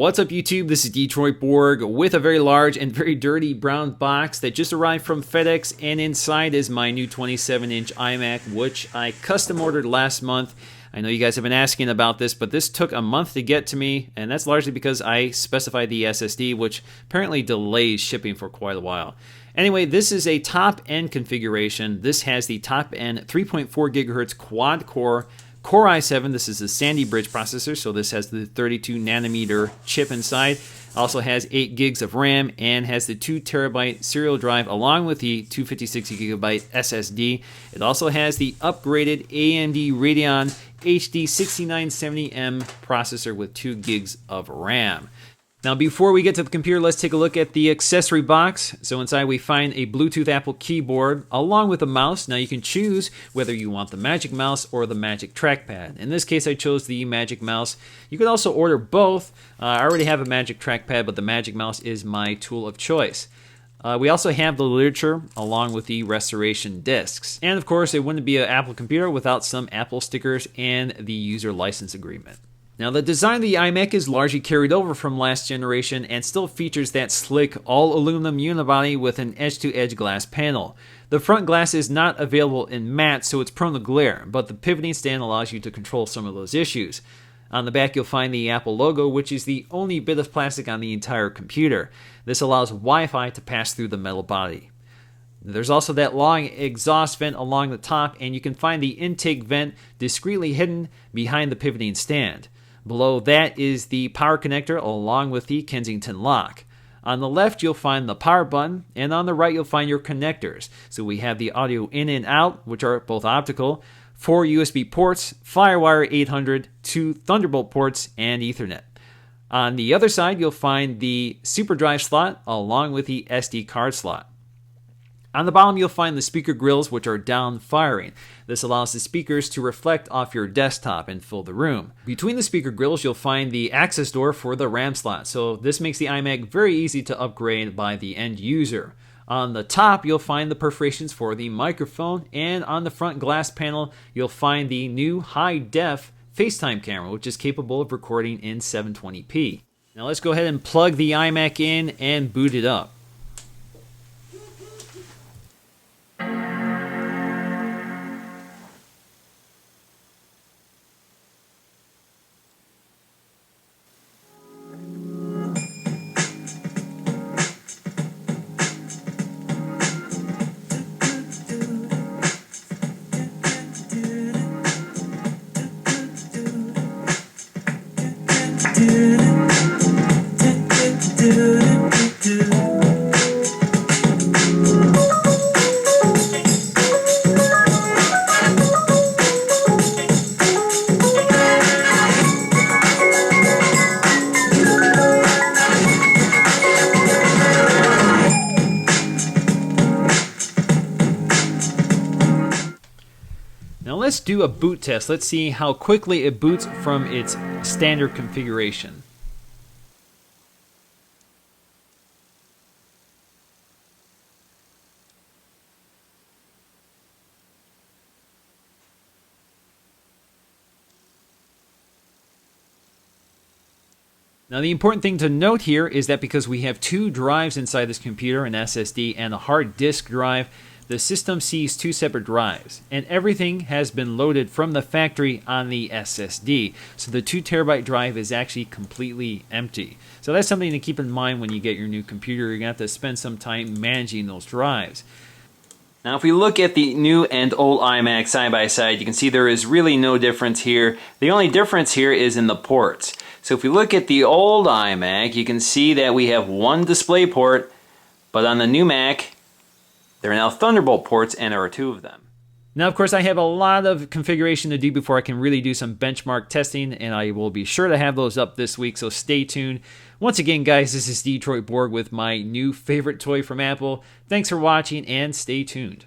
What's up YouTube? This is Detroit Borg with a very large and very dirty brown box that just arrived from FedEx, and inside is my new 27-inch iMac, which I custom ordered last month. I know you guys have been asking about this, but this took a month to get to me, and that's largely because I specified the SSD, which apparently delays shipping for quite a while. Anyway, this is a top-end configuration. This has the top-end 3.4 gigahertz quad-core Core i7. This is a Sandy Bridge processor, so this has the 32 nanometer chip inside. Also has 8 gigs of RAM and has the 2 terabyte serial drive along with the 256GB SSD. It also has the upgraded AMD Radeon HD 6970M processor with 2 gigs of RAM. Now before we get to the computer, let's take a look at the accessory box. So inside we find a Bluetooth Apple keyboard along with a mouse. Now you can choose whether you want the Magic Mouse or the Magic Trackpad. In this case I chose the Magic Mouse. You could also order both. I already have a Magic Trackpad, but the Magic Mouse is my tool of choice. We also have the literature along with the restoration discs. And of course it wouldn't be an Apple computer without some Apple stickers and the user license agreement. Now the design of the iMac is largely carried over from last generation and still features that slick all aluminum unibody with an edge-to-edge glass panel. The front glass is not available in matte, so it's prone to glare, but the pivoting stand allows you to control some of those issues. On the back you'll find the Apple logo, which is the only bit of plastic on the entire computer. This allows Wi-Fi to pass through the metal body. There's also that long exhaust vent along the top, and you can find the intake vent discreetly hidden behind the pivoting stand. Below that is the power connector along with the Kensington lock. On the left you'll find the power button, and on the right you'll find your connectors. So we have the audio in and out, which are both optical, 4 USB ports, FireWire 800, 2 Thunderbolt ports, and Ethernet. On the other side you'll find the SuperDrive slot along with the SD card slot. On the bottom you'll find the speaker grills, which are down firing. This allows the speakers to reflect off your desktop and fill the room. Between the speaker grills you'll find the access door for the RAM slot, so this makes the iMac very easy to upgrade by the end user. On the top you'll find the perforations for the microphone, and on the front glass panel you'll find the new high-def FaceTime camera, which is capable of recording in 720p. Now let's go ahead and plug the iMac in and boot it up. Now let's do a boot test. Let's see how quickly it boots from its standard configuration. Now the important thing to note here is that because we have 2 drives inside this computer, an SSD and a hard disk drive, the system sees 2 separate drives, and everything has been loaded from the factory on the SSD. So the 2 terabyte drive is actually completely empty. So that's something to keep in mind when you get your new computer. You're going to have to spend some time managing those drives. Now if we look at the new and old iMac side by side, you can see there is really no difference here. The only difference here is in the ports. So if we look at the old iMac, you can see that we have 1 display port, but on the new Mac, there are now Thunderbolt ports, and there are 2 of them. Now, of course, I have a lot of configuration to do before I can really do some benchmark testing, and I will be sure to have those up this week, so stay tuned. Once again, guys, this is Detroit Borg with my new favorite toy from Apple. Thanks for watching, and stay tuned.